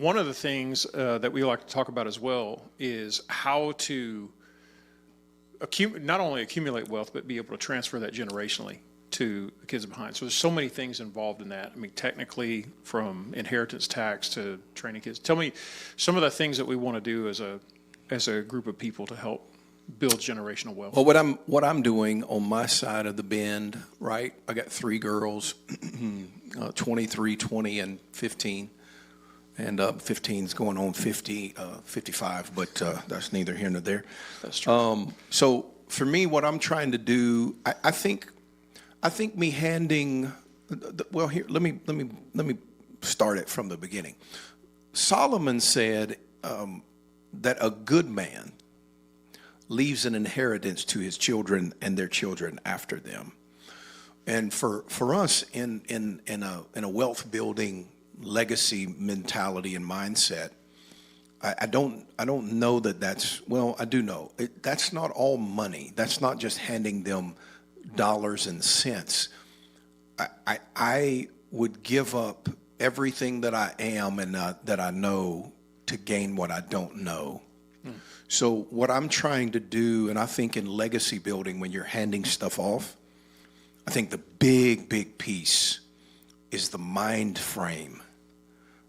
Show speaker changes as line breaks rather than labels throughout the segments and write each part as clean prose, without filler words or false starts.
one of the things that we like to talk about as well is how to not only accumulate wealth, but be able to transfer that generationally to the kids behind. So there's so many things involved in that. I mean, technically, from inheritance tax to training kids. Tell me some of the things that we want to do as a group of people to help build generational wealth.
Well, what I'm doing on my side of the bend, right? I got 3 girls, 23, 20, and 15. And 15's going on 55, but that's neither here nor there.
That's true.
So for me, what I'm trying to do, I think me handing, well, here, let me start it from the beginning. Solomon said that a good man leaves an inheritance to his children and their children after them. And for us in a wealth building legacy mentality and mindset, I don't know that's, well, I do know that's not all money. That's not just handing them dollars and cents. I would give up everything that I am and that I know to gain what I don't know. So what I'm trying to do, and I think in legacy building, when you're handing stuff off, I think the big piece is the mind frame,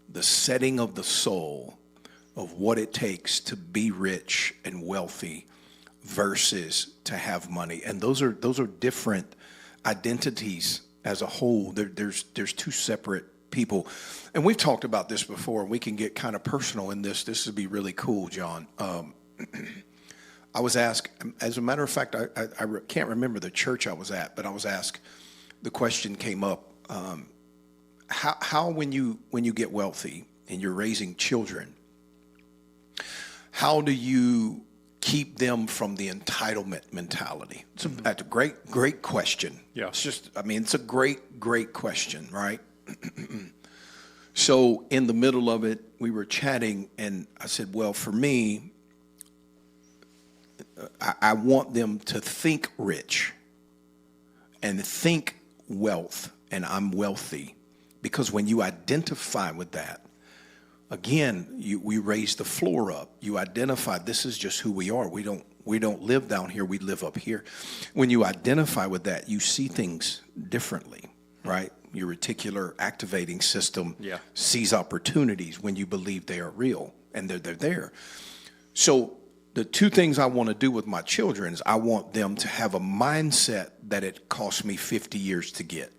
the setting of the soul of what it takes to be rich and wealthy versus to have money. And those are different identities as a whole. There's 2 separate people. And we've talked about this before, and we can get kind of personal in this. This would be really cool, John. I was asked, as a matter of fact, I can't remember the church I was at, but I was asked, the question came up, how when you get wealthy and you're raising children, how do you keep them from the entitlement mentality? That's a great question.
Yeah.
It's a great question, right? So in the middle of it, we were chatting, and I said, well, for me, I want them to think rich and think wealth, and I'm wealthy. Because when you identify with that, again, we raise the floor up. You identify, this is just who we are. We don't live down here. We live up here. When you identify with that, you see things differently, right? Your reticular activating system sees opportunities when you believe they are real, and they're there. So the 2 things I want to do with my children is I want them to have a mindset that it cost me 50 years to get.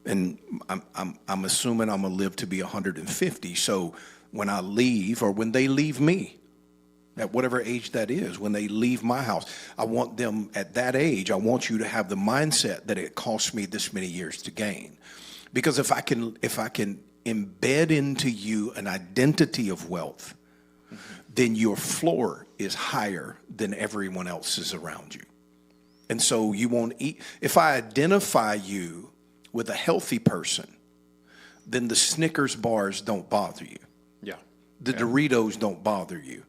And I'm assuming I'm going to live to be 150. So when I leave, or when they leave me, at whatever age that is, when they leave my house, I want them at that age, I want you to have the mindset that it cost me this many years to gain. Because if I can embed into you an identity of wealth, then your floor is higher than everyone else's around you. And so you won't eat. If I identify you with a healthy person, then the Snickers bars don't bother you.
Yeah.
The Doritos don't bother you.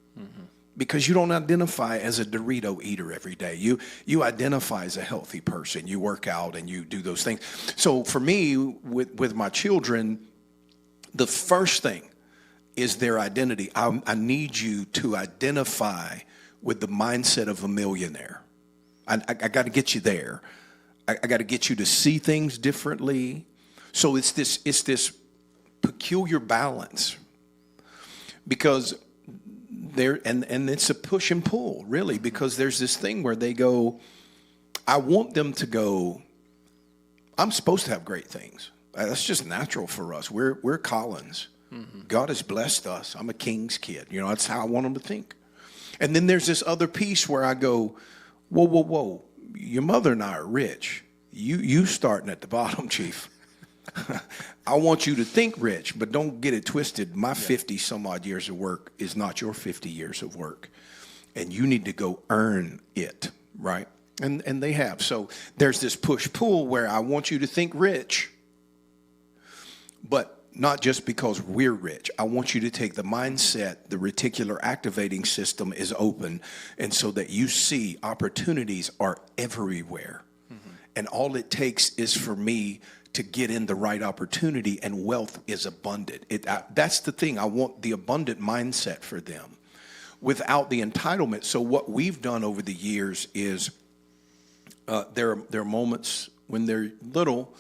Because you don't identify as a Dorito eater every day. You identify as a healthy person. You work out and you do those things. So for me, with my children, the first thing is their identity. I need you to identify with the mindset of a millionaire. I got to get you there. I got to get you to see things differently. So it's this peculiar balance, because there and it's a push and pull, really, because there's this thing where they go, I want them to go, I'm supposed to have great things. That's just natural for us. We're Collins. God has blessed us. I'm a king's kid. That's how I want them to think. And then there's this other piece where I go, whoa. Your mother and I are rich. You starting at the bottom, Chief. I want you to think rich, but don't get it twisted. My 50 some odd years of work is not your 50 years of work. And you need to go earn it, right? And they have. So there's this push-pull where I want you to think rich, but not just because we're rich. I want you to take the mindset, the reticular activating system is open, and so that you see opportunities are everywhere. And all it takes is for me to get in the right opportunity, and wealth is abundant. That's the thing. I want the abundant mindset for them without the entitlement. So what we've done over the years is there are moments when they're little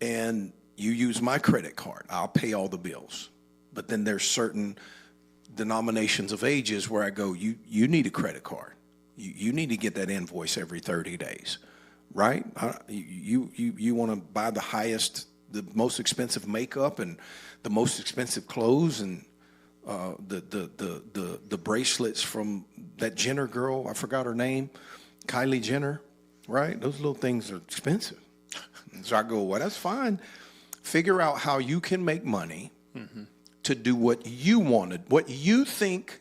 and you use my credit card. I'll pay all the bills. But then there's certain denominations of ages where I go, you need a credit card. You need to get that invoice every 30 days, right? You want to buy the highest, the most expensive makeup and the most expensive clothes and the bracelets from that Jenner girl. I forgot her name, Kylie Jenner, right? Those little things are expensive. So I go, well, that's fine. Figure out how you can make money to do what you wanted, what you think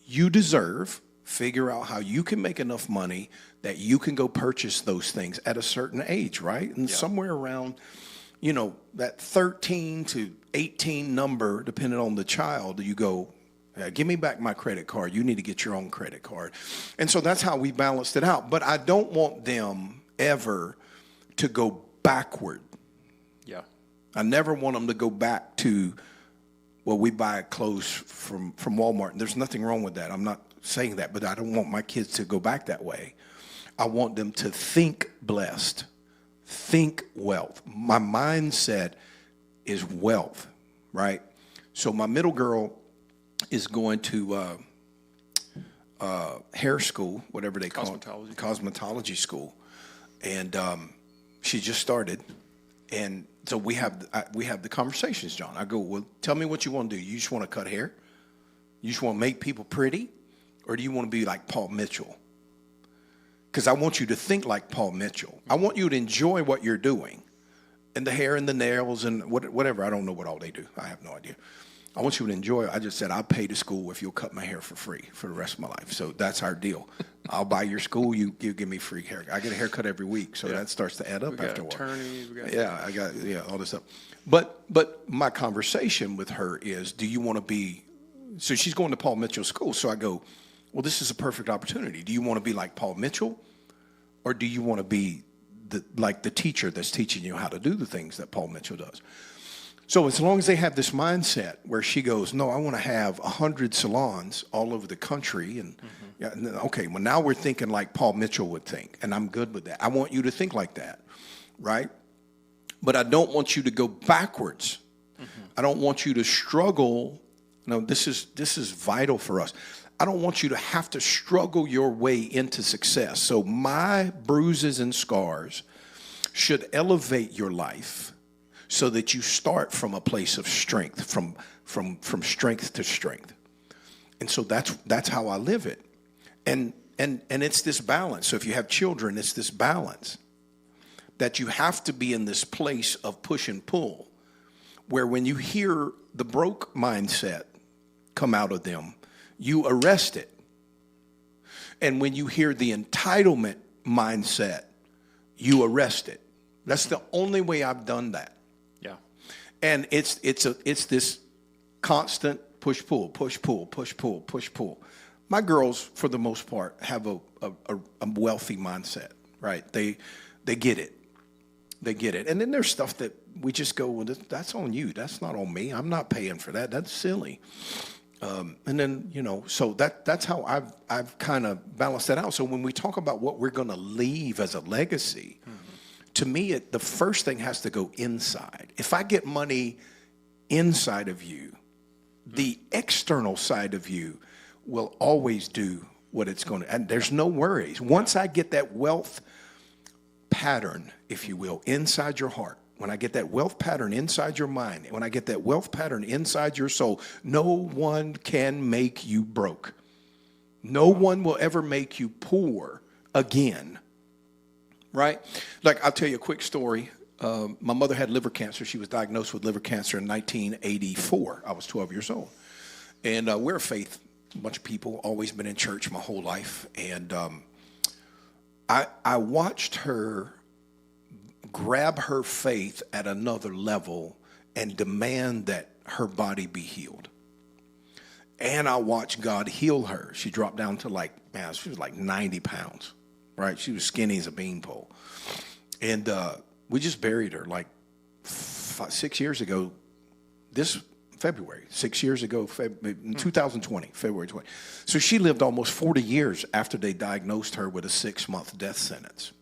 you deserve. Figure out how you can make enough money that you can go purchase those things at a certain age, right? And somewhere around, that 13 to 18 number, depending on the child, you go, give me back my credit card. You need to get your own credit card. And so that's how we balanced it out. But I don't want them ever to go backward.
Yeah.
I never want them to go back to, well, we buy clothes from Walmart. And there's nothing wrong with that. I'm not saying that, but I don't want my kids to go back that way. I want them to think blessed, think wealth. My mindset is wealth, right? So my middle girl is going to hair school, whatever they call it, cosmetology school, and she just started, and so we have the conversations, John. I go, well, tell me what you want to do. You just want to cut hair? You just want to make people pretty? Or do you want to be like Paul Mitchell? Because I want you to think like Paul Mitchell. I want you to enjoy what you're doing. And the hair and the nails and whatever. I don't know what all they do. I have no idea. I want you to enjoy it. I just said, I'll pay the school if you'll cut my hair for free for the rest of my life. So that's our deal. I'll buy your school. You give me free hair. I get a haircut every week. So that starts to add up after a while.
Attorneys,
I got all this stuff. But my conversation with her is, do you want to be, so she's going to Paul Mitchell school. So I go, well, this is a perfect opportunity. Do you want to be like Paul Mitchell, or do you want to be like the teacher that's teaching you how to do the things that Paul Mitchell does? So as long as they have this mindset where she goes, no, I want to have 100 salons all over the country. And okay, well, now we're thinking like Paul Mitchell would think, and I'm good with that. I want you to think like that, right? But I don't want you to go backwards. I don't want you to struggle. No, this is vital for us. I don't want you to have to struggle your way into success. So my bruises and scars should elevate your life so that you start from a place of strength, from strength to strength. And so that's how I live it. And it's this balance. So if you have children, it's this balance that you have to be in this place of push and pull, where when you hear the broke mindset come out of them, you arrest it. And when you hear the entitlement mindset, you arrest it. That's the only way I've done that.
Yeah.
And it's this constant push pull, push pull, push pull, push pull. My girls, for the most part, have a wealthy mindset, right? They get it. They get it. And then there's stuff that we just go, well, that's on you. That's not on me. I'm not paying for that. That's silly. And then, so that's how I've kind of balanced that out. So when we talk about what we're going to leave as a legacy, to me, the first thing has to go inside. If I get money inside of you, the external side of you will always do what it's going to. And there's no worries. Once I get that wealth pattern, if you will, inside your heart, when I get that wealth pattern inside your mind, when I get that wealth pattern inside your soul, no one can make you broke. No one will ever make you poor again, right? Like, I'll tell you a quick story. My mother had liver cancer. She was diagnosed with liver cancer in 1984. I was 12 years old. And we're a faith, a bunch of people, always been in church my whole life. And I watched her grab her faith at another level and demand that her body be healed. And I watched God heal her. She dropped down to she was like 90 pounds, right? She was skinny as a beanpole. And we just buried her like 6 years ago, this February, 6 years ago, in 2020, February 20. So she lived almost 40 years after they diagnosed her with a 6-month death sentence.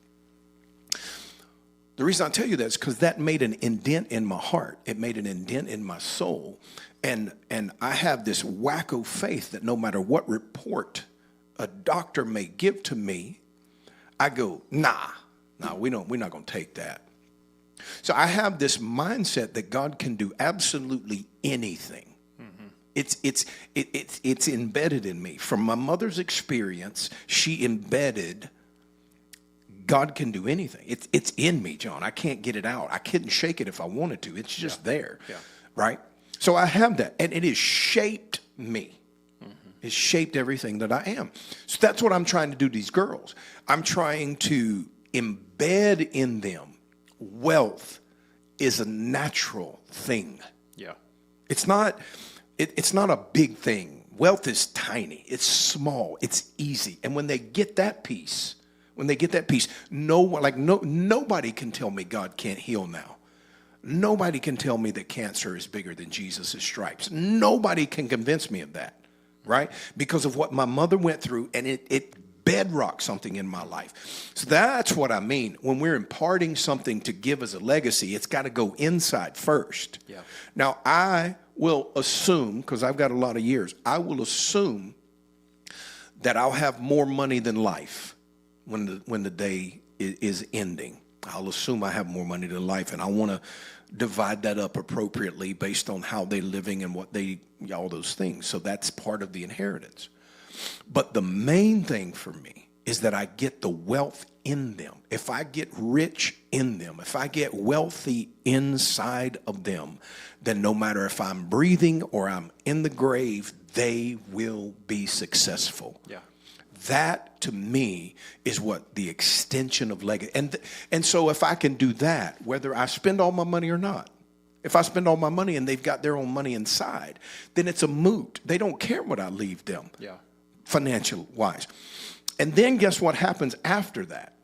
The reason I tell you that is because that made an indent in my heart. It made an indent in my soul. And I have this wacko faith that no matter what report a doctor may give to me, I go, nah, we're not going to take that. So I have this mindset that God can do absolutely anything. It's embedded in me. From my mother's experience, she embedded God can do anything. It's in me, John. I can't get it out. I couldn't shake it if I wanted to. It's just there, right? So I have that, and it has shaped me. It's shaped everything that I am. So that's what I'm trying to do to these girls. I'm trying to embed in them wealth is a natural thing. Yeah. It's not a big thing. Wealth is tiny. It's small. It's easy. And when they get that piece, nobody can tell me God can't heal now. Nobody can tell me that cancer is bigger than Jesus' stripes. Nobody can convince me of that, right? Because of what my mother went through, and it bedrocked something in my life. So that's what I mean. When we're imparting something to give as a legacy, it's got to go inside first. Yeah. Now, I will assume, because I've got a lot of years, I will assume that I'll have more money than life when the day is ending. I'll assume I have more money than life, and I want to divide that up appropriately based on how they're living and all those things. So that's part of the inheritance. But the main thing for me is that I get the wealth in them. If I get rich in them, if I get wealthy inside of them, then no matter if I'm breathing or I'm in the grave, they will be successful. Yeah. That, to me, is what the extension of legacy. And so if I can do that, whether I spend all my money or not, if I spend all my money and they've got their own money inside, then it's a moot. They don't care what I leave them, financial-wise. And then guess what happens after that?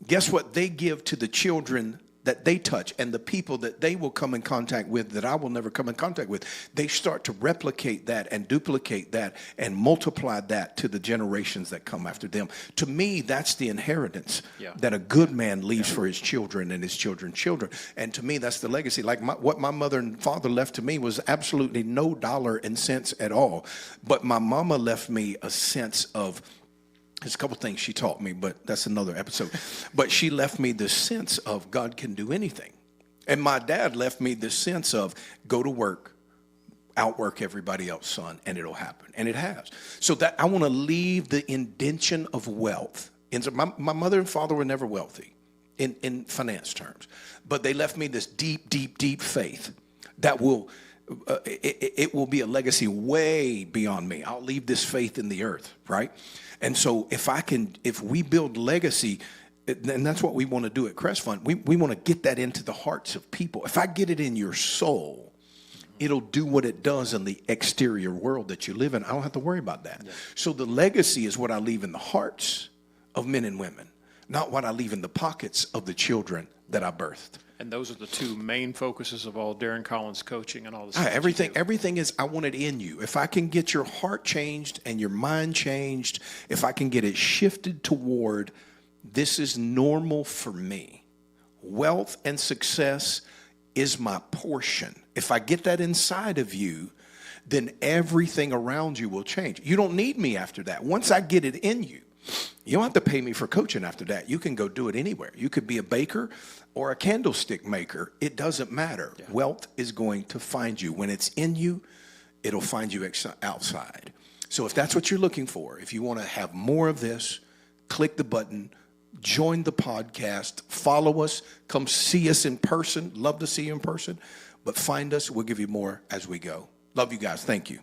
Guess what they give to the children that they touch and the people that they will come in contact with that I will never come in contact with. They start to replicate that and duplicate that and multiply that to the generations that come after them. To me, that's the inheritance that a good man leaves for his children and his children's children. And to me, that's the legacy. Like what my mother and father left to me was absolutely no dollar and cents at all. But my mama left me a sense of, there's a couple things she taught me, but that's another episode. But she left me this sense of God can do anything. And my dad left me this sense of go to work, outwork everybody else, son, and it'll happen. And it has. So that I want to leave the indention of wealth. My mother and father were never wealthy in finance terms. But they left me this deep, deep, deep faith that will it will be a legacy way beyond me. I'll leave this faith in the earth, right? And so if we build legacy, and that's what we want to do at Crest Fund, we want to get that into the hearts of people. If I get it in your soul, it'll do what it does in the exterior world that you live in. I don't have to worry about that. Yeah. So the legacy is what I leave in the hearts of men and women, not what I leave in the pockets of the children that I birthed.
And those are the two main focuses of all Darren Collins coaching and all this.
Everything is, I want it in you. If I can get your heart changed and your mind changed, if I can get it shifted toward this is normal for me. Wealth and success is my portion. If I get that inside of you, then everything around you will change. You don't need me after that. Once I get it in you, you don't have to pay me for coaching after that. You can go do it anywhere. You could be a baker or a candlestick maker. It doesn't matter. Yeah. Wealth is going to find you. When it's in you, it'll find you outside. So if that's what you're looking for, if you want to have more of this, click the button, join the podcast, follow us, come see us in person. Love to see you in person. But find us. We'll give you more as we go. Love you guys. Thank you.